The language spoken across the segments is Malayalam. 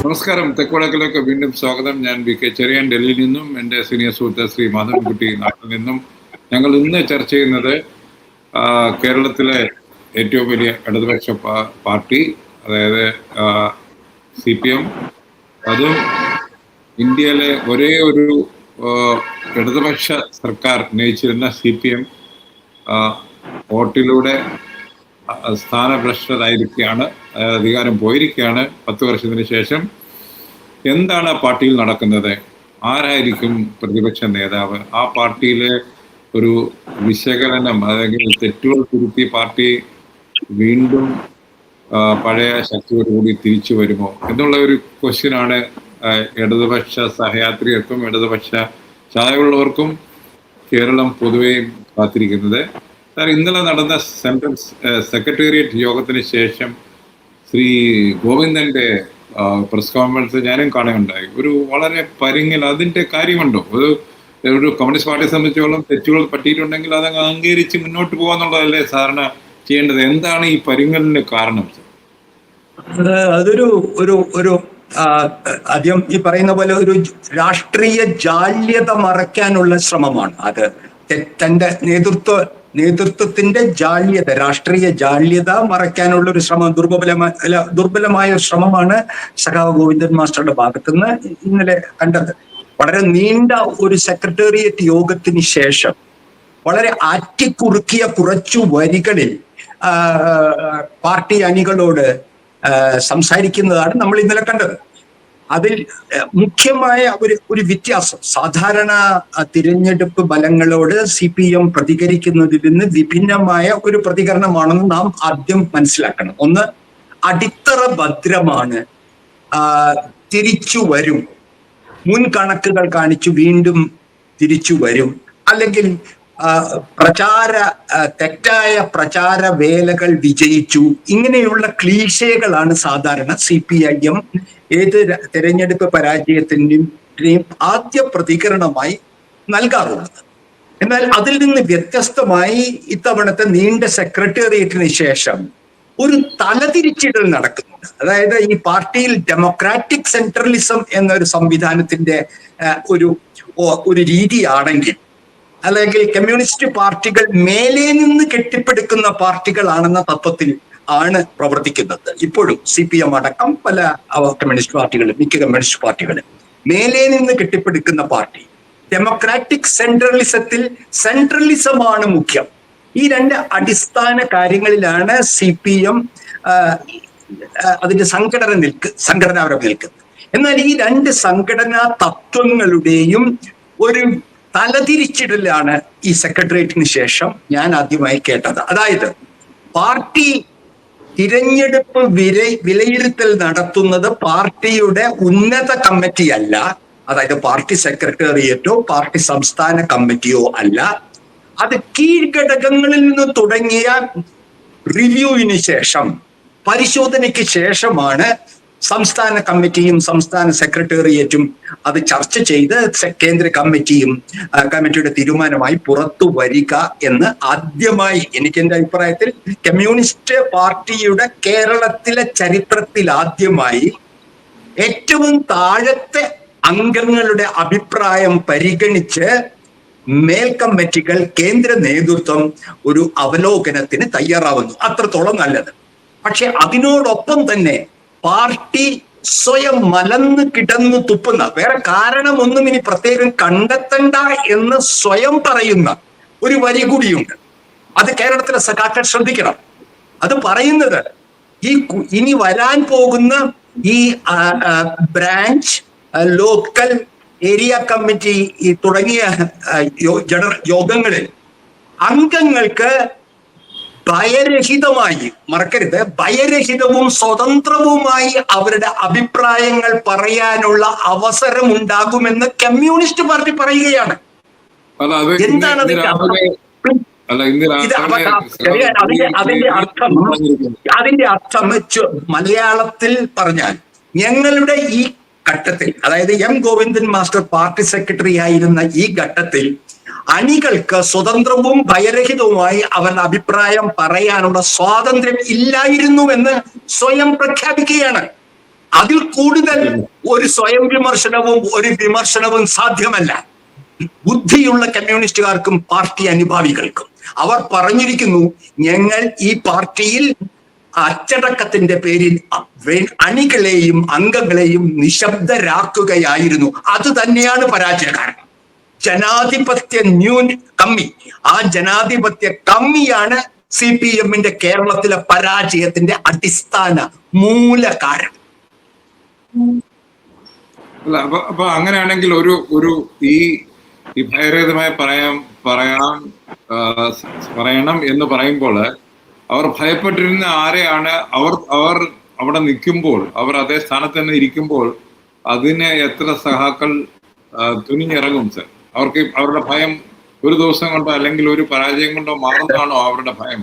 നമസ്കാരം. തെക്കുവടക്കിലേക്ക് വീണ്ടും സ്വാഗതം. ഞാൻ വി.കെ. ചെറിയാൻ ഡൽഹിയിൽ നിന്നും എൻ്റെ സീനിയർ സുഹൃത്ത് ശ്രീ മാധവൻകുട്ടി നാട്ടിൽ നിന്നും. ഞങ്ങൾ ഇന്ന് ചർച്ച ചെയ്യുന്നത് കേരളത്തിലെ ഏറ്റവും വലിയ ഇടതുപക്ഷ പാർട്ടി, അതായത് CPM, അതും ഇന്ത്യയിലെ ഒരേ ഒരു ഇടതുപക്ഷ സർക്കാർ നയിച്ചിരുന്ന CPM വോട്ടിലൂടെ സ്ഥാനഭ്രഷ്ടരായിരിക്കുകയാണ്, അധികാരം പോയിരിക്കുകയാണ് 10 വർഷത്തിന് ശേഷം. എന്താണ് ആ പാർട്ടിയിൽ നടക്കുന്നത്? ആരായിരിക്കും പ്രതിപക്ഷ നേതാവ്? ആ പാർട്ടിയിലെ ഒരു വിശകലനം, അല്ലെങ്കിൽ തെറ്റുകൾ തിരുത്തി പാർട്ടി വീണ്ടും പഴയ ശക്തിയോടുകൂടി തിരിച്ചു വരുമോ എന്നുള്ള ഒരു ക്വസ്റ്റ്യനാണ് ഇടതുപക്ഷ സഹയാത്രികർക്കും ഇടതുപക്ഷ ചായവുള്ളവർക്കും കേരളം പൊതുവെ കാത്തിരിക്കുന്നത്. ഇന്നലെ നടന്ന സെൻട്രൽ സെക്രട്ടേറിയറ്റ് യോഗത്തിന് ശേഷം ശ്രീ ഗോവിന്ദന്റെ പ്രസ് കോൺഫറൻസ് ഞാനും കാണുകയുണ്ടായി. ഒരു വളരെ പരിങ്ങൽ, അതിന്റെ കാര്യമുണ്ടോ? ഒരു കമ്മ്യൂണിസ്റ്റ് പാർട്ടിയെ സംബന്ധിച്ചോളം തെറ്റുകൾ പറ്റിയിട്ടുണ്ടെങ്കിൽ അതങ്ങ് അംഗീകരിച്ച് മുന്നോട്ട് പോകാന്നുള്ളതല്ലേ സാധാരണ ചെയ്യേണ്ടത്. എന്താണ് ഈ പരിങ്ങലിന് കാരണം? അതൊരു ഒരു ഒരു ആദ്യം ഈ പറയുന്ന പോലെ ഒരു രാഷ്ട്രീയ ജാള്യത മറയ്ക്കാനുള്ള ശ്രമമാണ്. അത് തന്റെ നേതൃത്വത്തിന്റെ ജാള്യത, രാഷ്ട്രീയ ജാള്യത മറയ്ക്കാനുള്ള ഒരു ശ്രമം, ദുർബലമായ ഒരു ശ്രമമാണ് സഖാവ് ഗോവിന്ദൻ മാസ്റ്ററുടെ ഭാഗത്തുനിന്ന് ഇന്നലെ കണ്ടത്. വളരെ നീണ്ട ഒരു സെക്രട്ടേറിയറ്റ് യോഗത്തിന് ശേഷം വളരെ ആറ്റിക്കുറുക്കിയ കുറച്ചു വരികളിൽ പാർട്ടി അണികളോട് സംസാരിക്കുന്നതാണ് നമ്മൾ ഇന്നലെ കണ്ടത്. അതിൽ മുഖ്യമായ ഒരു വ്യത്യാസം, സാധാരണ തിരഞ്ഞെടുപ്പ് ഫലങ്ങളോട് CPM പ്രതികരിക്കുന്നതിൽ നിന്ന് വിഭിന്നമായ ഒരു പ്രതികരണമാണെന്ന് നാം ആദ്യം മനസ്സിലാക്കണം. ഒന്ന്, അടിത്തറ ഭദ്രമാണ്, തിരിച്ചു വരും, മുൻകണക്കുകൾ കാണിച്ചു വീണ്ടും തിരിച്ചു വരും, അല്ലെങ്കിൽ തെറ്റായ പ്രചാര വേലകൾ വിജയിച്ചു, ഇങ്ങനെയുള്ള ക്ലീശകളാണ് സാധാരണ CPIM ഏത് തെരഞ്ഞെടുപ്പ് പരാജയത്തിന്റെയും ആദ്യ പ്രതികരണമായി നൽകാറുള്ളത്. എന്നാൽ അതിൽ നിന്ന് വ്യത്യസ്തമായി ഇത്തവണത്തെ നീണ്ട സെക്രട്ടേറിയറ്റിന് ശേഷം ഒരു തലതിരിച്ചിടൽ നടക്കുന്നുണ്ട്. അതായത് ഈ പാർട്ടിയിൽ ഡെമോക്രാറ്റിക് സെൻട്രലിസം എന്നൊരു സംവിധാനത്തിന്റെ ഒരു രീതിയാണെങ്കിൽ, അല്ലെങ്കിൽ കമ്മ്യൂണിസ്റ്റ് പാർട്ടികൾ മേലെ നിന്ന് കെട്ടിപ്പടുക്കുന്ന പാർട്ടികളാണെന്ന തത്വത്തിൽ ആണ് പ്രവർത്തിക്കുന്നത്. ഇപ്പോഴും CPM അടക്കം പല കമ്മ്യൂണിസ്റ്റ് പാർട്ടികളും, മിക്ക കമ്മ്യൂണിസ്റ്റ് പാർട്ടികളും മേലെ നിന്ന് കെട്ടിപ്പടുക്കുന്ന പാർട്ടി. ഡെമോക്രാറ്റിക് സെൻട്രലിസത്തിൽ സെൻട്രലിസമാണ് മുഖ്യം. ഈ രണ്ട് അടിസ്ഥാന കാര്യങ്ങളിലാണ് CPM അതിന്റെ സംഘടനാപരം നിൽക്കുന്നത്. എന്നാൽ ഈ രണ്ട് സംഘടനാ തത്വങ്ങളുടെയും ഒരു തലതിരിച്ചിടലാണ് ഈ സെക്രട്ടേറിയറ്റിന് ശേഷം ഞാൻ ആദ്യമായി കേട്ടത്. അതായത് പാർട്ടി തിരഞ്ഞെടുപ്പ് വിലയിരുത്തൽ നടത്തുന്നത് പാർട്ടിയുടെ ഉന്നത കമ്മിറ്റിയല്ല, അതായത് പാർട്ടി സെക്രട്ടേറിയറ്റോ പാർട്ടി സംസ്ഥാന കമ്മിറ്റിയോ അല്ല. അത് കീഴ്ഘടകങ്ങളിൽ നിന്ന് തുടങ്ങിയ റിവ്യൂവിന് ശേഷം, പരിശോധനയ്ക്ക് ശേഷമാണ് സംസ്ഥാന കമ്മിറ്റിയും സംസ്ഥാന സെക്രട്ടേറിയറ്റും അത് ചർച്ച ചെയ്ത് കേന്ദ്ര കമ്മിറ്റിയുടെ തീരുമാനമായി പുറത്തു വരിക എന്ന് ആദ്യമായി, എനിക്ക് എൻ്റെ അഭിപ്രായത്തിൽ കമ്മ്യൂണിസ്റ്റ് പാർട്ടിയുടെ കേരളത്തിലെ ചരിത്രത്തിൽ ആദ്യമായി ഏറ്റവും താഴത്തെ അംഗങ്ങളുടെ അഭിപ്രായം പരിഗണിച്ച് മേൽക്കമ്മിറ്റികൾ, കേന്ദ്ര നേതൃത്വം ഒരു അവലോകനത്തിന് തയ്യാറാവുന്നു. അത്രത്തോളം നല്ലത്. പക്ഷെ അതിനോടൊപ്പം തന്നെ പാർട്ടി സ്വയം മലന്ന് കിടന്നു തുപ്പുന്ന, വേറെ കാരണമൊന്നും ഇനി പ്രത്യേകം കണ്ടെത്തണ്ട എന്ന് സ്വയം പറയുന്ന ഒരു വരി കൂടിയുണ്ട്. അത് കേരളത്തിലെ സഖാക്കൾ ശ്രദ്ധിക്കണം. അത് പറയുന്നത് ഇനി വരാൻ പോകുന്ന ഈ ബ്രാഞ്ച്, ലോക്കൽ, ഏരിയ കമ്മിറ്റി തുടങ്ങിയ യോഗങ്ങളിൽ അംഗങ്ങൾക്ക് ഭയരഹിതമായി, മറക്കരുത്, ഭയരഹിതവും സ്വതന്ത്രവുമായി അവരുടെ അഭിപ്രായങ്ങൾ പറയാനുള്ള അവസരം ഉണ്ടാകുമെന്ന് കമ്മ്യൂണിസ്റ്റ് പാർട്ടി പറയുകയാണ്. എന്താണ് അതിന്റെ അർത്ഥം മലയാളത്തിൽ പറഞ്ഞാൽ, ഞങ്ങളുടെ ഈ ഘട്ടത്തിൽ, അതായത് M. Govindan master party secretary ആയിരുന്ന ഈ ഘട്ടത്തിൽ അണികൾക്ക് സ്വതന്ത്രവും ഭയരഹിതവുമായി അവരുടെ അഭിപ്രായം പറയാനുള്ള സ്വാതന്ത്ര്യം ഇല്ലായിരുന്നുവെന്ന് സ്വയം പ്രഖ്യാപിക്കുകയാണ്. അതിൽ കൂടുതൽ ഒരു സ്വയം വിമർശനവും സാധ്യമല്ല. ബുദ്ധിയുള്ള കമ്മ്യൂണിസ്റ്റുകാർക്കും പാർട്ടി അനുഭാവികൾക്കും. അവർ പറഞ്ഞിരിക്കുന്നു, ഞങ്ങൾ ഈ പാർട്ടിയിൽ അച്ചടക്കത്തിന്റെ പേരിൽ അണികളെയും അംഗങ്ങളെയും നിശബ്ദരാക്കുകയായിരുന്നു. അത് തന്നെയാണ് പരാജയ കാരണം. ജനാധിപത്യ കമ്മി, ആ ജനാധിപത്യ കമ്മിയാണ് CPM-ന്റെ കേരളത്തിലെ പരാജയത്തിന്റെ അടിസ്ഥാന മൂല കാരണം. അല്ല, അപ്പൊ അങ്ങനെയാണെങ്കിൽ ഒരു ഈ ഭയരഹിതമായി പറയണം എന്ന് പറയുമ്പോൾ അവർ ഭയപ്പെട്ടിരുന്ന ആരെയാണ്? അവർ അവിടെ നിൽക്കുമ്പോൾ, അവർ അതേ സ്ഥാനത്ത് തന്നെ ഇരിക്കുമ്പോൾ അതിന് എത്ര സഹാക്കൾ തുനിഞ്ഞിറങ്ങും സർ? അവരുടെ ഭയം ഒരു ദിവസം കൊണ്ടോ അല്ലെങ്കിൽ ഒരു പരാജയം കൊണ്ടോ മാറുന്നതാണോ അവരുടെ ഭയം?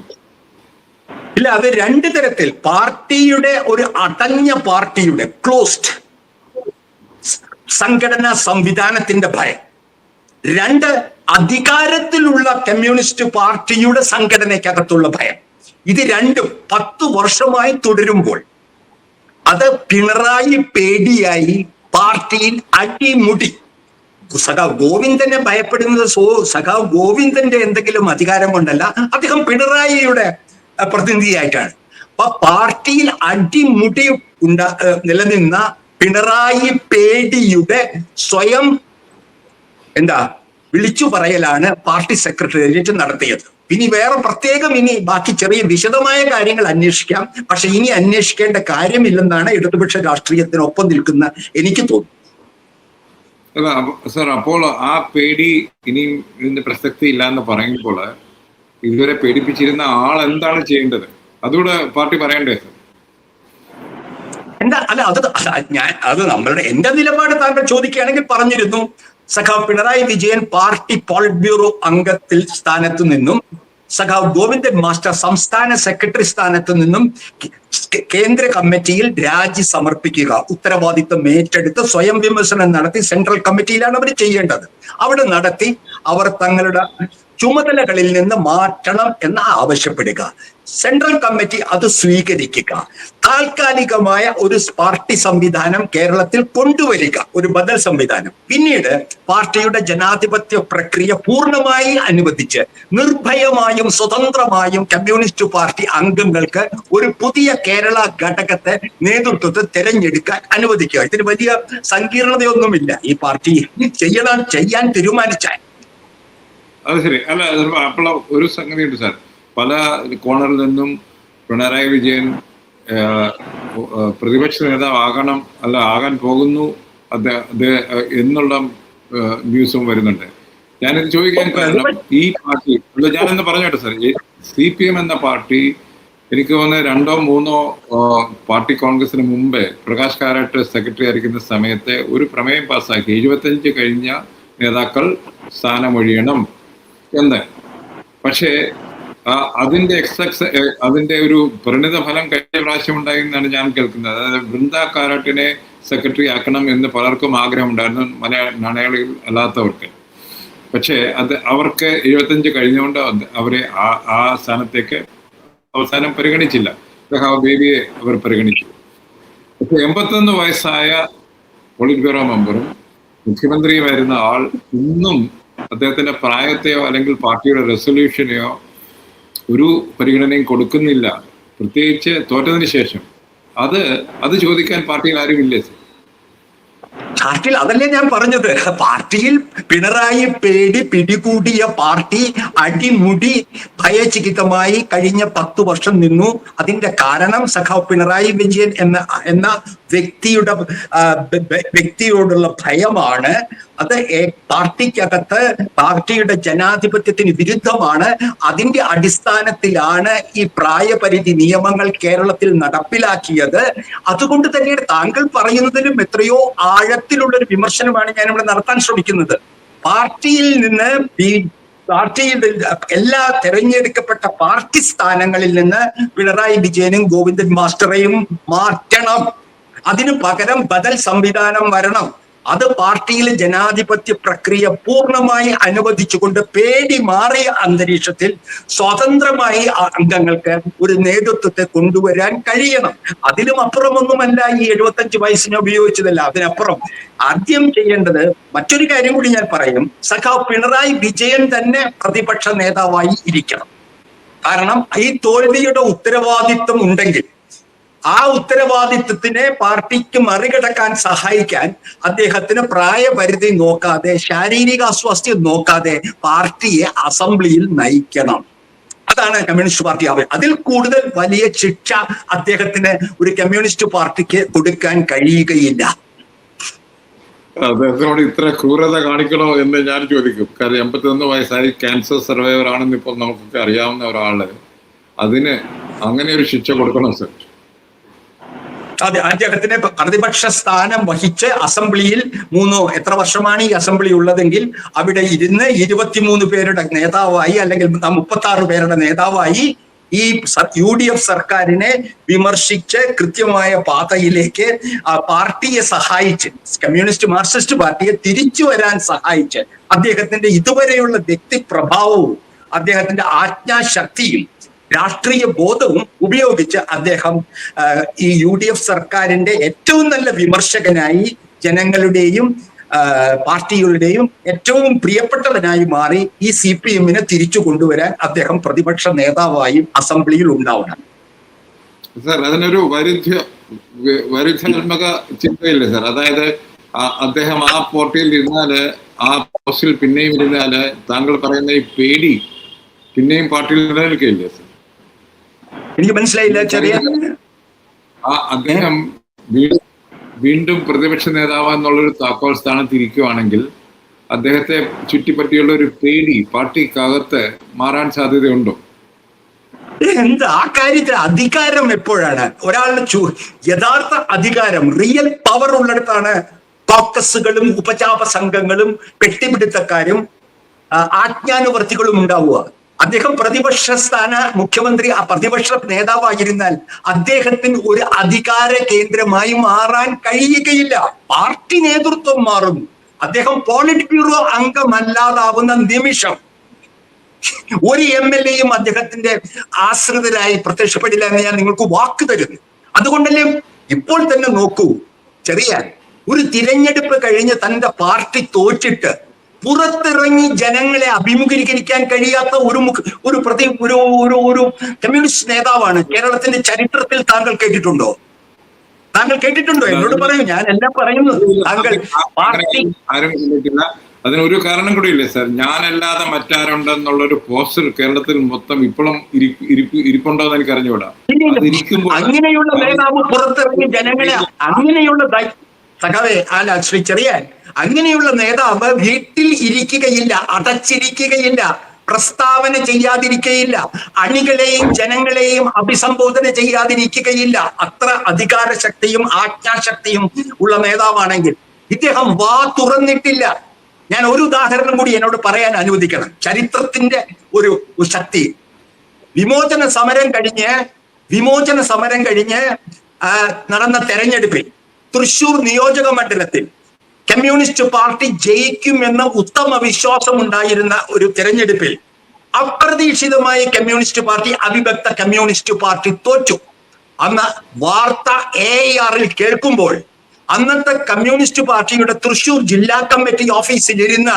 ഇല്ല, അത് രണ്ട് തരത്തിൽ. പാർട്ടിയുടെ ഒരു അടഞ്ഞ പാർട്ടിയുടെ ക്ലോസ്ഡ് സംഘടനാ സംവിധാനത്തിന്റെ ഭയം. രണ്ട്, അധികാരത്തിലുള്ള കമ്മ്യൂണിസ്റ്റ് പാർട്ടിയുടെ സംഘടനയ്ക്കകത്തുള്ള ഭയം. ഇത് രണ്ടും 10 വർഷമായി തുടരുമ്പോൾ അത് പിണറായി പേടിയായി പാർട്ടിയിൽ അടിമുടി. സഖാവ് ഗോവിന്ദനെ ഭയപ്പെടുന്നത് സഖാവ് ഗോവിന്ദന്റെ എന്തെങ്കിലും അധികാരം കൊണ്ടല്ല, അദ്ദേഹം പിണറായിയുടെ പ്രതിനിധിയായിട്ടാണ്. അപ്പൊ പാർട്ടിയിൽ അടിമുടി നിലനിന്ന പിണറായി പേടിയുടെ സ്വയം വിളിച്ചു പറയലാണ് പാർട്ടി സെക്രട്ടേറിയറ്റ് നടത്തിയത്. ഇനി വേറെ പ്രത്യേകം ബാക്കി ചെറിയ വിശദമായ കാര്യങ്ങൾ അന്വേഷിക്കാം. പക്ഷെ ഇനി അന്വേഷിക്കേണ്ട കാര്യമില്ലെന്നാണ് ഇടതുപക്ഷ രാഷ്ട്രീയത്തിനൊപ്പം നിൽക്കുന്ന എനിക്ക് തോന്നുന്നു. അല്ല സർ, അപ്പോൾ ആ പേടി ഇനിയും ഇതിന്റെ പ്രസക്തി ഇല്ല എന്ന് പറയുമ്പോൾ ഇതുവരെ പേടിപ്പിച്ചിരുന്ന ആൾ എന്താണ് ചെയ്യേണ്ടത്? അതുകൂടെ പാർട്ടി പറയണ്ടേ സർ? അത് നമ്മളുടെ എന്റെ നിലപാട് താങ്കൾ ചോദിക്കുകയാണെങ്കിൽ പറഞ്ഞിരുന്നു. സഖാവ് Pinarayi Vijayan party politburo അംഗത്തിൽ സ്ഥാനത്തു നിന്നും സഖാവ് ഗോവിന്ദൻ മാസ്റ്റർ സംസ്ഥാന സെക്രട്ടറി സ്ഥാനത്തു നിന്നും കേന്ദ്ര കമ്മിറ്റിയിൽ രാജി സമർപ്പിക്കുക, ഉത്തരവാദിത്വം ഏറ്റെടുത്ത് സ്വയം വിമർശനം നടത്തി സെൻട്രൽ കമ്മിറ്റിയിലാണ് അവർ ചെയ്യേണ്ടത്. അവിടെ നടത്തി അവർ തങ്ങളുടെ ചുമതലകളിൽ നിന്ന് മാറ്റണം എന്ന് ആവശ്യപ്പെടുക. സെൻട്രൽ കമ്മിറ്റി അത് സ്വീകരിക്കുക. താൽക്കാലികമായ ഒരു പാർട്ടി സംവിധാനം കേരളത്തിൽ കൊണ്ടുവരിക, ഒരു ബദൽ സംവിധാനം. പിന്നീട് പാർട്ടിയുടെ ജനാധിപത്യ പ്രക്രിയ പൂർണ്ണമായി അനുവദിച്ച് നിർഭയമായും സ്വതന്ത്രമായും കമ്മ്യൂണിസ്റ്റ് പാർട്ടി അംഗങ്ങൾക്ക് ഒരു പുതിയ കേരള ഘടകത്തെ നേതൃത്വത്തെ തെരഞ്ഞെടുക്കാൻ അനുവദിക്കുക. ഇതിന് വലിയ സങ്കീർണതയൊന്നുമില്ല. ഈ പാർട്ടി ചെയ്യാൻ തീരുമാനിച്ചാൽ. അത് ശരി. അല്ല, അപ്പോൾ ഒരു സംഗതിയുണ്ട് സാർ, പല കോണറിൽ നിന്നും പിണറായി വിജയൻ പ്രതിപക്ഷ നേതാവ് ആകാൻ പോകുന്നു എന്നുള്ള ന്യൂസും വരുന്നുണ്ട്. ഞാനിത് ചോദിക്കാൻ കാരണം, ഈ പാർട്ടി ഞാനെന്ന് പറഞ്ഞോട്ടെ സാർ, CPM എന്ന പാർട്ടി എനിക്ക് തോന്നുന്നത് 2 or 3 പാർട്ടി കോൺഗ്രസിന് മുമ്പേ പ്രകാശ് കാരാട്ട് സെക്രട്ടറി ആയിരിക്കുന്ന സമയത്തെ ഒരു പ്രമേയം പാസ്സാക്കി, 75 കഴിഞ്ഞ നേതാക്കൾ സ്ഥാനമൊഴിയണം എന്ന്. പക്ഷേ അതിന്റെ ഒരു പരിണിത ഫലം കഴിഞ്ഞ പ്രാവശ്യം ഉണ്ടായി എന്നാണ് ഞാൻ കേൾക്കുന്നത്. അതായത് ബൃന്ദ കാരാട്ടിനെ സെക്രട്ടറി ആക്കണം എന്ന് പലർക്കും ആഗ്രഹമുണ്ടായിരുന്നു, മലയാളികൾ അല്ലാത്തവർക്ക്. പക്ഷേ അവർക്ക് 75 കഴിഞ്ഞുകൊണ്ട് അവരെ ആ സ്ഥാനത്തേക്ക് അവസാനം പരിഗണിച്ചില്ല. ബേബിയെ അവർ പരിഗണിച്ചു. പക്ഷെ 81 വയസ്സായ പോളിറ്റ് ബ്യൂറോ മെമ്പറും മുഖ്യമന്ത്രിയുമായിരുന്ന ആൾ ഇന്നും അദ്ദേഹത്തിന്റെ പ്രായത്തെയോ അല്ലെങ്കിൽ പാർട്ടിയുടെ റെസൊല്യൂഷനെയോ ഒരു പരിഗണനയും കൊടുക്കുന്നില്ല, പ്രത്യേകിച്ച് തോറ്റതിന് ശേഷം. അത് ചോദിക്കാൻ പാർട്ടിയിൽ ആരുമില്ലേ? പാർട്ടിയിൽ അതല്ലേ ഞാൻ പറഞ്ഞത്. പാർട്ടിയിൽ പിണറായി പേടി പിടികൂടിയ പാർട്ടി അടിമുടി ഭയചകിതമായി കഴിഞ്ഞ 10 വർഷം നിന്നു. അതിന്റെ കാരണം സഖാവ് പിണറായി വിജയൻ എന്ന വ്യക്തിയോടുള്ള ഭയമാണ്. അത് പാർട്ടിക്കകത്ത് പാർട്ടിയുടെ ജനാധിപത്യത്തിന് വിരുദ്ധമാണ്. അതിന്റെ അടിസ്ഥാനത്തിലാണ് ഈ പ്രായപരിധി നിയമങ്ങൾ കേരളത്തിൽ നടപ്പിലാക്കിയത്. അതുകൊണ്ട് തന്നെയാണ് താങ്കൾ പറയുന്നതിലും എത്രയോ ആഴത്തിലുള്ള ഒരു വിമർശനമാണ് ഞാൻ ഇവിടെ നടത്താൻ ശ്രമിക്കുന്നത്. പാർട്ടിയിൽ നിന്ന് പാർട്ടിയുടെ എല്ലാ തെരഞ്ഞെടുക്കപ്പെട്ട പാർട്ടി സ്ഥാനങ്ങളിൽ നിന്ന് പിണറായി വിജയനും ഗോവിന്ദൻ മാസ്റ്ററെയും മാറ്റണം. അതിനു പകരം ബദൽ സംവിധാനം വരണം. അത് പാർട്ടിയിലെ ജനാധിപത്യ പ്രക്രിയ പൂർണ്ണമായി അനുവദിച്ചുകൊണ്ട് പേടി മാറിയ അന്തരീക്ഷത്തിൽ സ്വതന്ത്രമായി അംഗങ്ങൾക്ക് ഒരു നേതൃത്വത്തെ കൊണ്ടുവരാൻ കഴിയണം. അതിലും അപ്പുറമൊന്നുമല്ല ഈ 75 വയസ്സിനെ ഉപയോഗിച്ചതല്ല. അതിനപ്പുറം ആദ്യം ചെയ്യേണ്ടത് മറ്റൊരു കാര്യം കൂടി ഞാൻ പറയും. സഖാവ് പിണറായി വിജയൻ തന്നെ പ്രതിപക്ഷ നേതാവായി ഇരിക്കണം. കാരണം ഈ തോൽവിയുടെ ഉത്തരവാദിത്വം ഉണ്ടെങ്കിൽ ആ ഉത്തരവാദിത്വത്തിനെ പാർട്ടിക്ക് മറികടക്കാൻ സഹായിക്കാൻ അദ്ദേഹത്തിന് പ്രായപരിധി നോക്കാതെ, ശാരീരിക അസ്വാസ്ഥ്യം നോക്കാതെ പാർട്ടിയെ അസംബ്ലിയിൽ നയിക്കണം. അതാണ് കമ്മ്യൂണിസ്റ്റ് പാർട്ടി അതിൽ കൂടുതൽ വലിയ ശിക്ഷ അദ്ദേഹത്തിന് ഒരു കമ്മ്യൂണിസ്റ്റ് പാർട്ടിക്ക് കൊടുക്കാൻ കഴിയുകയില്ല. അദ്ദേഹത്തിനോട് ഇത്ര ക്രൂരത കാണിക്കണോ എന്ന് ഞാൻ ചോദിക്കും. കാര്യം 81 വയസ്സായി ക്യാൻസർ സർവൈവർ ആണെന്ന് ഇപ്പോൾ നമുക്കൊക്കെ അറിയാവുന്ന ഒരാള് അതിന് അങ്ങനെ ഒരു ശിക്ഷ കൊടുക്കണം സർ. അതെ, അദ്ദേഹത്തിന് പ്രതിപക്ഷ സ്ഥാനം വഹിച്ച് അസംബ്ലിയിൽ എത്ര വർഷമാണ് ഈ അസംബ്ലി ഉള്ളതെങ്കിൽ അവിടെ ഇരുന്ന് 23 പേരുടെ നേതാവായി അല്ലെങ്കിൽ 36 പേരുടെ നേതാവായി ഈ UDF സർക്കാരിനെ വിമർശിച്ച് കൃത്യമായ പാതയിലേക്ക് പാർട്ടിയെ സഹായിച്ച്, കമ്മ്യൂണിസ്റ്റ് മാർക്സിസ്റ്റ് പാർട്ടിയെ തിരിച്ചു വരാൻ സഹായിച്ച് അദ്ദേഹത്തിന്റെ ഇതുവരെയുള്ള വ്യക്തിപ്രഭാവവും അദ്ദേഹത്തിന്റെ ആജ്ഞാശക്തിയും രാഷ്ട്രീയ ബോധവും ഉപയോഗിച്ച് അദ്ദേഹം ഈ UDF സർക്കാരിന്റെ ഏറ്റവും നല്ല വിമർശകനായി, ജനങ്ങളുടെയും പാർട്ടികളുടെയും ഏറ്റവും പ്രിയപ്പെട്ടവനായി മാറി ഈ CPM-നെ തിരിച്ചു കൊണ്ടുവരാൻ അദ്ദേഹം പ്രതിപക്ഷ നേതാവായും അസംബ്ലിയിൽ ഉണ്ടാവണം. സാർ, അതിനൊരു വൈരുദ്ധ്യാത്മക ചിന്തയില്ലേ സാർ? അതായത് അദ്ദേഹം ആ പോർട്ടിൽ ഇരുന്നാല്, ആ പോസ്റ്റിൽ പിന്നെയും ഇരുന്നാല് താങ്കൾ പറയുന്ന ഈ പേടി പിന്നെയും പാർട്ടിയിൽ നിലനിൽക്കില്ലേ സാർ? എനിക്ക് മനസ്സിലായില്ല. ചെറിയ അദ്ദേഹം വീണ്ടും പ്രതിപക്ഷ നേതാവ് എന്നുള്ളൊരു താക്കോൽ സ്ഥാനത്ത് ഇരിക്കുകയാണെങ്കിൽ അദ്ദേഹത്തെ ചുറ്റിപ്പറ്റിയുള്ള ഒരു പേടി പാർട്ടിക്കകത്ത് മാറാൻ സാധ്യതയുണ്ടോ? എന്ത് ആ കാര്യത്തിൽ അധികാരം എപ്പോഴാണ് ഒരാളുടെ യഥാർത്ഥ അധികാരം, റിയൽ പവർ ഉള്ളിടത്താണ് കോക്കസുകളും ഉപചാപ സംഘങ്ങളും പെട്ടിപിടുത്തക്കാരും ആജ്ഞാനുവർത്തികളും ഉണ്ടാവുക. അദ്ദേഹം പ്രതിപക്ഷ മുഖ്യമന്ത്രി പ്രതിപക്ഷ നേതാവായിരുന്നാൽ അദ്ദേഹത്തിന് ഒരു അധികാര കേന്ദ്രമായി മാറാൻ കഴിയുകയില്ല. പാർട്ടി നേതൃത്വം മാറുന്നു. അദ്ദേഹം പോളിറ്റ് ബ്യൂറോ അംഗമല്ലാതാവുന്ന നിമിഷം ഒരു MLA-യും അദ്ദേഹത്തിന്റെ ആശ്രിതരായി പ്രത്യക്ഷപ്പെടില്ല എന്ന് ഞാൻ നിങ്ങൾക്ക് വാക്ക് തരുന്നു. അതുകൊണ്ടല്ലേ ഇപ്പോൾ തന്നെ നോക്കൂ, ഒരു തിരഞ്ഞെടുപ്പ് കഴിഞ്ഞ് തന്റെ പാർട്ടി തോറ്റിട്ട് പുറത്തിറങ്ങി ജനങ്ങളെ അഭിമുഖീകരിക്കാൻ കഴിയാത്ത ഒരു കമ്മ്യൂണിസ്റ്റ് നേതാവാണ് കേരളത്തിന്റെ ചരിത്രത്തിൽ താങ്കൾ കേട്ടിട്ടുണ്ടോ? എന്നോട് പറയൂ, ഞാൻ എല്ലാം പറയുന്നത്. താങ്കൾ പാർട്ടി അതിനൊരു കാരണം കൂടി ഇല്ലേ സാർ? ഞാനല്ലാതെ മറ്റാരുണ്ടെന്നുള്ളൊരു പോസ്റ്റർ കേരളത്തിൽ മൊത്തം ഇപ്പോഴും ഇരിപ്പുണ്ടോ എന്ന് എനിക്ക് അറിഞ്ഞുകൂടാ. അങ്ങനെയുള്ള നേതാവ് പുറത്തിറങ്ങി ജനങ്ങളെ ശ്രീ ചെറിയാൻ, അങ്ങനെയുള്ള നേതാവ് വീട്ടിൽ ഇരിക്കുകയില്ല, അടച്ചിരിക്കുകയില്ല, പ്രസ്താവന ചെയ്യാതിരിക്കുകയില്ല, അണികളെയും ജനങ്ങളെയും അഭിസംബോധന ചെയ്യാതിരിക്കുകയില്ല. അത്ര അധികാര ശക്തിയും ആജ്ഞാശക്തിയും ഉള്ള നേതാവാണെങ്കിൽ ഇദ്ദേഹം വാ തുറന്നിട്ടില്ല. ഞാൻ ഒരു ഉദാഹരണം കൂടി എന്നോട് പറയാൻ അനുവദിക്കണം. ചരിത്രത്തിന്റെ ഒരു ശക്തി. വിമോചന സമരം കഴിഞ്ഞ് നടന്ന തെരഞ്ഞെടുപ്പിൽ തൃശൂർ നിയോജക മണ്ഡലത്തിൽ കമ്മ്യൂണിസ്റ്റ് പാർട്ടി ജയിക്കുമെന്ന ഉത്തമ വിശ്വാസം ഉണ്ടായിരുന്ന ഒരു തെരഞ്ഞെടുപ്പിൽ അപ്രതീക്ഷിതമായി അവിഭക്ത കമ്മ്യൂണിസ്റ്റ് പാർട്ടി തോറ്റു. അന്ന് വാർത്ത AIR-ൽ കേൾക്കുമ്പോൾ അന്നത്തെ കമ്മ്യൂണിസ്റ്റ് പാർട്ടിയുടെ തൃശൂർ ജില്ലാ കമ്മിറ്റി ഓഫീസിൽ ഇരുന്ന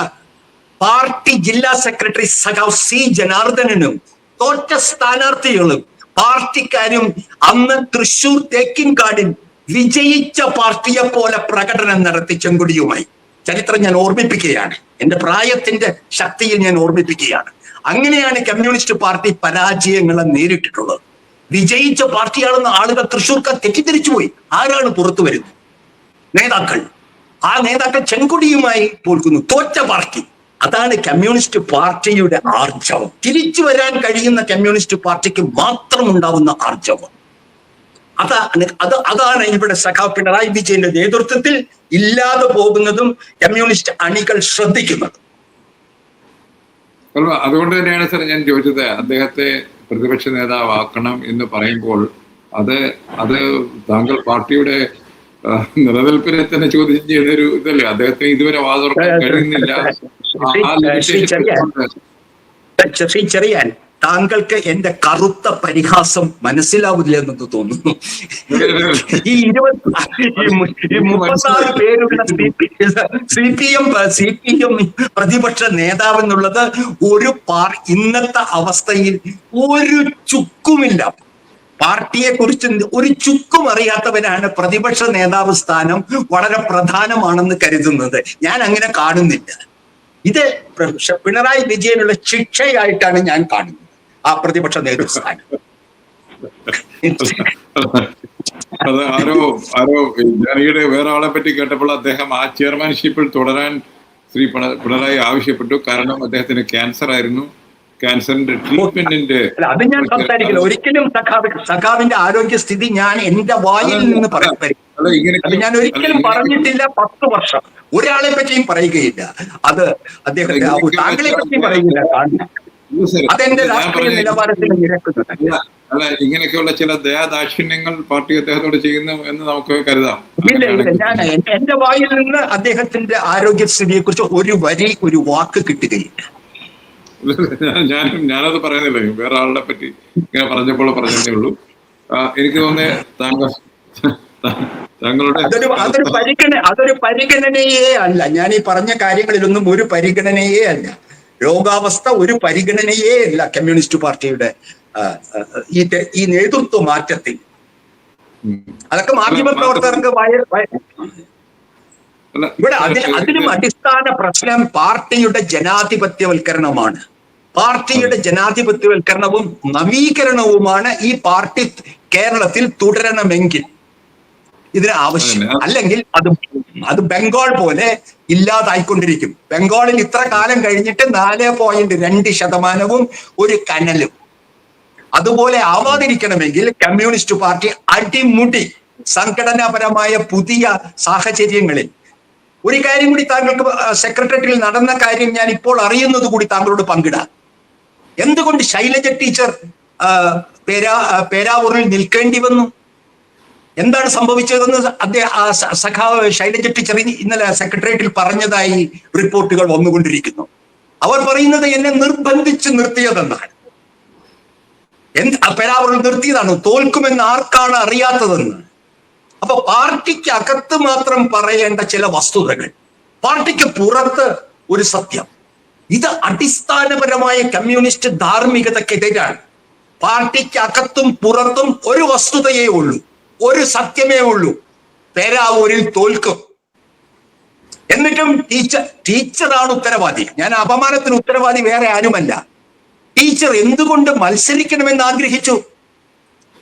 പാർട്ടി ജില്ലാ സെക്രട്ടറി സഖാവ് C. ജനാർദ്ദനനും തോറ്റ സ്ഥാനാർത്ഥികളും പാർട്ടിക്കാരും അന്ന് തൃശൂർ തേക്കിൻകാടിൽ വിജയിച്ച പാർട്ടിയെ പോലെ പ്രകടനം നടത്തി ചെങ്കൊടിയുമായി. ചരിത്രം ഞാൻ ഓർമ്മിപ്പിക്കുകയാണ്, എന്റെ പ്രായത്തിന്റെ ശക്തിയിൽ ഞാൻ ഓർമ്മിപ്പിക്കുകയാണ്. അങ്ങനെയാണ് കമ്മ്യൂണിസ്റ്റ് പാർട്ടി പരാജയങ്ങളെ നേരിട്ടിട്ടുള്ളത്. വിജയിച്ച പാർട്ടിയാണെന്ന് ആളുകൾ തൃശ്ശൂർക്കാർ തെറ്റിദ്ധരിച്ചു പോയി. ആരാണ് പുറത്തു വരുന്നത്? നേതാക്കൾ. ആ നേതാക്കൾ ചെങ്കൊടിയുമായി തോൽക്കുന്നു. തോറ്റ പാർട്ടി. അതാണ് കമ്മ്യൂണിസ്റ്റ് പാർട്ടിയുടെ ആർജവം. തിരിച്ചു വരാൻ കഴിയുന്ന കമ്മ്യൂണിസ്റ്റ് പാർട്ടിക്ക് മാത്രം ഉണ്ടാവുന്ന ആർജവം. അതാണ് ഇവിടെ സഖാവ് പിണറായി വിജയന്റെ നേതൃത്വത്തിൽ ഇല്ലാതെ പോകുന്നതും കമ്മ്യൂണിസ്റ്റ് അണികൾ ശ്രദ്ധിക്കുന്നതും. അതുകൊണ്ട് തന്നെയാണ് സാർ ഞാൻ ചോദിച്ചത്, അദ്ദേഹത്തെ പ്രതിപക്ഷ നേതാവാക്കണം എന്ന് പറയുമ്പോൾ അത് താങ്കൾ പാർട്ടിയുടെ നിലനിൽപ്പിനെ തന്നെ ചോദ്യം ചെയ്യുന്ന ഒരു ഇതല്ലേ. അദ്ദേഹത്തിന് ഇതുവരെ വാതുറക്കാൻ കഴിയുന്നില്ല. ശ്രീ ചെറിയാൻ, താങ്കൾക്ക് എന്റെ കറുത്ത പരിഹാസം മനസ്സിലാവില്ലെന്ന് തോന്നുന്നു. ഈ 36 പേരുള്ള സി പി എം പ്രതിപക്ഷ നേതാവെന്നുള്ളത് ഇന്നത്തെ അവസ്ഥയിൽ ഒരു ചുക്കുമില്ല. പാർട്ടിയെ കുറിച്ച് ഒരു ചുക്കും അറിയാത്തവരാണ് പ്രതിപക്ഷ നേതാവ് സ്ഥാനം വളരെ പ്രധാനമാണെന്ന് കരുതുന്നത്. ഞാൻ അങ്ങനെ കാണുന്നില്ല. ഇത് പിണറായി വിജയനുള്ള ശിക്ഷയായിട്ടാണ് ഞാൻ കാണുന്നത് ആ പ്രതിപക്ഷ നേതൃസ്ഥാനം. അത് ആരോ ജനയുടെ വേറെ ആളെ പറ്റി കേട്ടപ്പോൾ അദ്ദേഹം ആ ചെയർമാൻഷിപ്പിൽ തുടരാൻ ശ്രീ പിണറായി ആവശ്യപ്പെട്ടു. കാരണം അദ്ദേഹത്തിന് ക്യാൻസർ ആയിരുന്നു. ക്യാൻസറിന്റെ ട്രീറ്റ്മെന്റിന്റെ അത് ഞാൻ സംസാരിക്കില്ല. ഒരിക്കലും സഖാവിന്റെ ആരോഗ്യസ്ഥിതി ഞാൻ എന്റെ വായിൽ നിന്ന് അത് ഞാൻ ഒരിക്കലും പറഞ്ഞിട്ടില്ല. 10 വർഷം ഒരാളെ പറ്റിയും പറയുകയില്ല. അത് അദ്ദേഹത്തെ താങ്കളെ പറ്റിയും പറയുകയില്ല. അതെന്റെ രാഷ്ട്രീയ നിലവാരത്തിൽ നിരക്കുന്നത്. അല്ല, ഇങ്ങനെയൊക്കെയുള്ള ചില ദയാദാക്ഷിണ്യങ്ങൾ പാർട്ടി അദ്ദേഹത്തോട് ചെയ്യുന്നു എന്ന് നമുക്ക് കരുതാം. ഇല്ല, ഞാൻ എന്റെ വായിൽ നിന്ന് അദ്ദേഹത്തിന്റെ ആരോഗ്യസ്ഥിതിയെ കുറിച്ച് ഒരു വാക്ക് കിട്ടുകയില്ല. ഞാനത് പറയുന്നില്ല, വേറെ ആളുടെ പറ്റി ഇങ്ങനെ പറഞ്ഞപ്പോൾ പറഞ്ഞതേ ഉള്ളൂ. എനിക്ക് തോന്നുന്നത് താങ്കളുടെ അതൊരു പരിഗണനയേ അല്ല. ഞാൻ ഈ പറഞ്ഞ കാര്യങ്ങളിലൊന്നും ഒരു പരിഗണനയേ അല്ല. രോഗാവസ്ഥ ഒരു പരിഗണനയേ അല്ല കമ്മ്യൂണിസ്റ്റ് പാർട്ടിയുടെ ഈ നേതൃത്വ മാറ്റത്തിൽ. അതൊക്കെ മാധ്യമ പ്രവർത്തകർക്ക് ഇവിടെ അതിനും അടിസ്ഥാന പ്രശ്നം പാർട്ടിയുടെ ജനാധിപത്യവൽക്കരണമാണ്. പാർട്ടിയുടെ ജനാധിപത്യവൽക്കരണവും നവീകരണവുമാണ് ഈ പാർട്ടി കേരളത്തിൽ തുടരണമെങ്കിൽ ഇതിന് ആവശ്യം. അല്ലെങ്കിൽ അത് ബംഗാൾ പോലെ ഇല്ലാതായിക്കൊണ്ടിരിക്കും. ബംഗാളിൽ ഇത്ര കാലം കഴിഞ്ഞിട്ട് 4.2% ഒരു കനലും. അതുപോലെ ആവാതിരിക്കണമെങ്കിൽ കമ്മ്യൂണിസ്റ്റ് പാർട്ടി അടിമുടി സംഘടനാപരമായ പുതിയ സാഹചര്യങ്ങളിൽ ഒരു കാര്യം കൂടി താങ്കൾക്ക് സെക്രട്ടേറിയറ്റിൽ നടന്ന കാര്യം ഞാൻ ഇപ്പോൾ അറിയുന്നത് കൂടി താങ്കളോട് പങ്കിടാം. എന്തുകൊണ്ട് ശൈലജ ടീച്ചർ പേരാവൂരിൽ നിൽക്കേണ്ടി വന്നു? എന്താണ് സംഭവിച്ചതെന്ന് സഖാവ് ശൈലജ ടീച്ചർ ഇന്നലെ സെക്രട്ടേറിയറ്റിൽ പറഞ്ഞതായി റിപ്പോർട്ടുകൾ വന്നുകൊണ്ടിരിക്കുന്നു. അവർ പറയുന്നത് എന്നെ നിർബന്ധിച്ച് നിർത്തിയതെന്നാണ്. പേരാവൂരിൽ നിർത്തിയതാണ്. തോൽക്കുമെന്ന് ആർക്കാണ് അറിയാത്തതെന്ന്. അപ്പൊ പാർട്ടിക്ക് അകത്ത് മാത്രം പറയേണ്ട ചില വസ്തുതകൾ, പാർട്ടിക്ക് പുറത്ത് ഒരു സത്യം. ഇത് അടിസ്ഥാനപരമായ കമ്മ്യൂണിസ്റ്റ് ധാർമ്മികതക്കെതിരാണ്. പാർട്ടിക്ക് അകത്തും പുറത്തും ഒരു വസ്തുതയേ ഉള്ളൂ, ഒരു സത്യമേ ഉള്ളൂ: പേരാവൂരിൽ തോൽക്കും. എന്നിട്ടും ടീച്ചറാണ് ഉത്തരവാദി. ഞാൻ അപമാനത്തിന് ഉത്തരവാദി വേറെ ആരുമല്ല. ടീച്ചർ എന്തുകൊണ്ട് മത്സരിക്കണമെന്ന് ആഗ്രഹിച്ചു?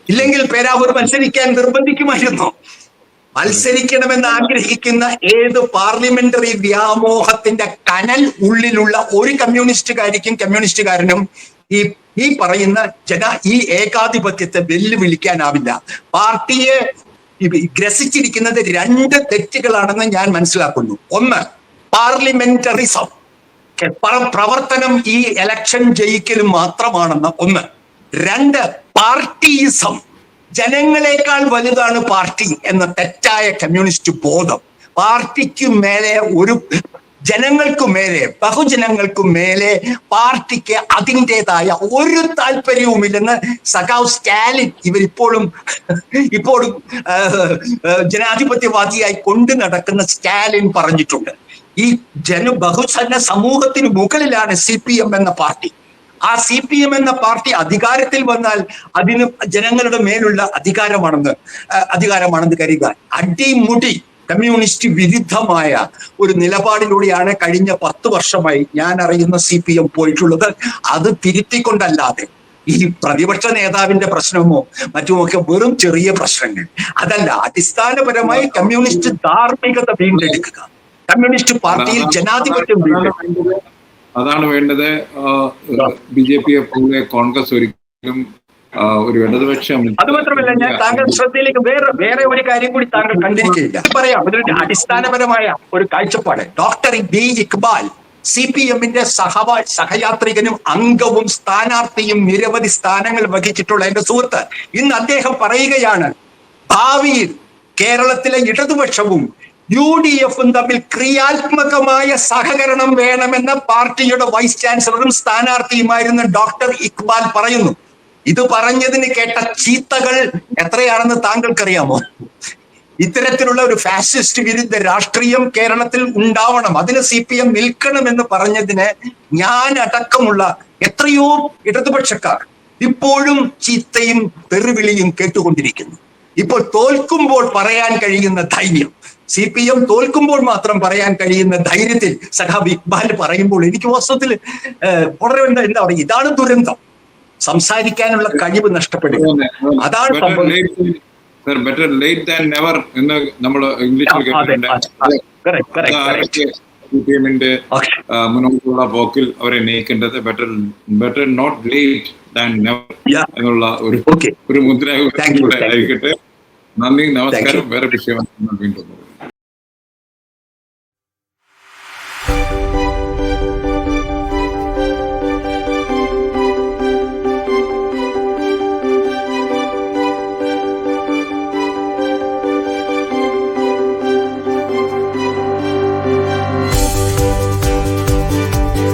ഇല്ലെങ്കിൽ പേരാവൂർ മത്സരിക്കാൻ നിർബന്ധിക്കുമായിരുന്നു. മത്സരിക്കണമെന്ന് ആഗ്രഹിക്കുന്ന ഏത് പാർലമെന്ററി വ്യാമോഹത്തിന്റെ കനൽ ഉള്ളിലുള്ള ഒരു കമ്മ്യൂണിസ്റ്റുകാരനും ഈ പറയുന്ന ഈ ഏകാധിപത്യത്തെ വെല്ലുവിളിക്കാനാവില്ല. പാർട്ടിയെ ഗ്രസിച്ചിരിക്കുന്നത് 2 തെറ്റുകളാണെന്ന് ഞാൻ മനസ്സിലാക്കുന്നു. ഒന്ന്, പാർലമെന്ററിസം, പ്രവർത്തനം ഈ ഇലക്ഷൻ ജയിക്കലും മാത്രമാണെന്ന് ഒന്ന്. 2, പാർട്ടിയിസം, ജനങ്ങളെക്കാൾ വലുതാണ് പാർട്ടി എന്ന തെറ്റായ കമ്മ്യൂണിസ്റ്റ് ബോധം. പാർട്ടിക്ക് മേലെ ജനങ്ങൾക്കു മേലെ, ബഹുജനങ്ങൾക്കു മേലെ പാർട്ടിക്ക് അതിൻ്റെതായ ഒരു താല്പര്യവുമില്ലെന്ന് സഖാവ് സ്റ്റാലിൻ ഇവരിപ്പോഴും ജനാധിപത്യവാദിയായി കൊണ്ടു നടക്കുന്ന സ്റ്റാലിൻ പറഞ്ഞിട്ടുണ്ട്. ഈ ബഹുജന സമൂഹത്തിന് മുകളിലാണ് CPM എന്ന പാർട്ടി. ആ CPM എന്ന പാർട്ടി അധികാരത്തിൽ വന്നാൽ അതിന് ജനങ്ങളുടെ മേലുള്ള അധികാരമാണെന്ന് കരുതുക. അടിമുടി കമ്മ്യൂണിസ്റ്റ് വിരുദ്ധമായ ഒരു നിലപാടിലൂടെയാണ് കഴിഞ്ഞ 10 വർഷമായി ഞാൻ അറിയുന്ന CPM പോയിട്ടുള്ളത്. അത് തിരുത്തിക്കൊണ്ടല്ലാതെ ഈ പ്രതിപക്ഷ നേതാവിന്റെ പ്രശ്നമോ മറ്റുമൊക്കെ വെറും ചെറിയ പ്രശ്നങ്ങൾ അതല്ല. അടിസ്ഥാനപരമായി കമ്മ്യൂണിസ്റ്റ് ധാർമ്മികത വീണ്ടെടുക്കുക, കമ്മ്യൂണിസ്റ്റ് പാർട്ടിയിൽ ജനാധിപത്യം വീണ്ടെടുക്കുക, അതാണ് വേണ്ടത്. BJP-യെ പോലെ കോൺഗ്രസ് ഒരിക്കലും ഒരു ഇടതുപക്ഷം. അത് മാത്രമല്ല, ഞാൻ താങ്കൾ ശ്രദ്ധയിലേക്ക് വേറെ ഒരു കാര്യം കൂടി താങ്കൾ കണ്ടിരിക്കില്ല. പറയാം, അതൊരു അടിസ്ഥാനപരമായ ഒരു കാഴ്ചപ്പാട്. Doctor B. ഇക്ബാൽ CPM-ന്റെ സഹയാത്രികനും അംഗവും സ്ഥാനാർത്ഥിയും നിരവധി സ്ഥാനങ്ങൾ വഹിച്ചിട്ടുള്ള എന്റെ സുഹൃത്ത്, ഇന്ന് അദ്ദേഹം പറയുകയാണ് ഭാവിയിൽ കേരളത്തിലെ ഇടതുപക്ഷവും UDF-ഉം തമ്മിൽ ക്രിയാത്മകമായ സഹകരണം വേണമെന്ന പാർട്ടിയുടെ വൈസ് ചാൻസലറും സ്ഥാനാർത്ഥിയുമായിരുന്ന ഡോക്ടർ ഇക്ബാൽ പറയുന്നു. ഇത് പറഞ്ഞതിന് കേട്ട ചീത്തകൾ എത്രയാണെന്ന് താങ്കൾക്കറിയാമോ? ഇത്തരത്തിലുള്ള ഒരു ഫാസിസ്റ്റ് വിരുദ്ധ രാഷ്ട്രീയം കേരളത്തിൽ ഉണ്ടാവണം, അതിന് CPM നിൽക്കണമെന്ന് പറഞ്ഞതിന് ഞാൻ അടക്കമുള്ള എത്രയോ ഇടതുപക്ഷക്കാർ ഇപ്പോഴും ചീത്തയും തെറിവിളിയും കേട്ടുകൊണ്ടിരിക്കുന്നു. ഇപ്പോൾ തോൽക്കുമ്പോൾ പറയാൻ കഴിയുന്ന ധൈര്യം, CPM തോൽക്കുമ്പോൾ മാത്രം പറയാൻ കഴിയുന്ന ധൈര്യത്തിൽ സഖാബ് ഇക്ബാൽ പറയുമ്പോൾ എനിക്ക് വാസ്തവത്തിൽ വളരെ എന്താ പറയുക, ഇതാണ് ദുരന്തം. സംസാരിക്കാനുള്ള കഴിവ് നഷ്ടപ്പെടുക, അതാണ് സംഭവം. ബെറ്റർ ലേറ്റ് ദാൻ നെവർ എന്ന് നമ്മൾ ഇംഗ്ലീഷിൽ CPM-ന്റെ മുന്നോട്ടുള്ള പോക്കിൽ അവരെ നയിക്കേണ്ടത് better not late than never എന്നുള്ള ഒരു മുദ്ര ആയിരിക്കട്ടെ. നന്ദി, നമസ്കാരം. വേറെ വിഷയം വീണ്ടും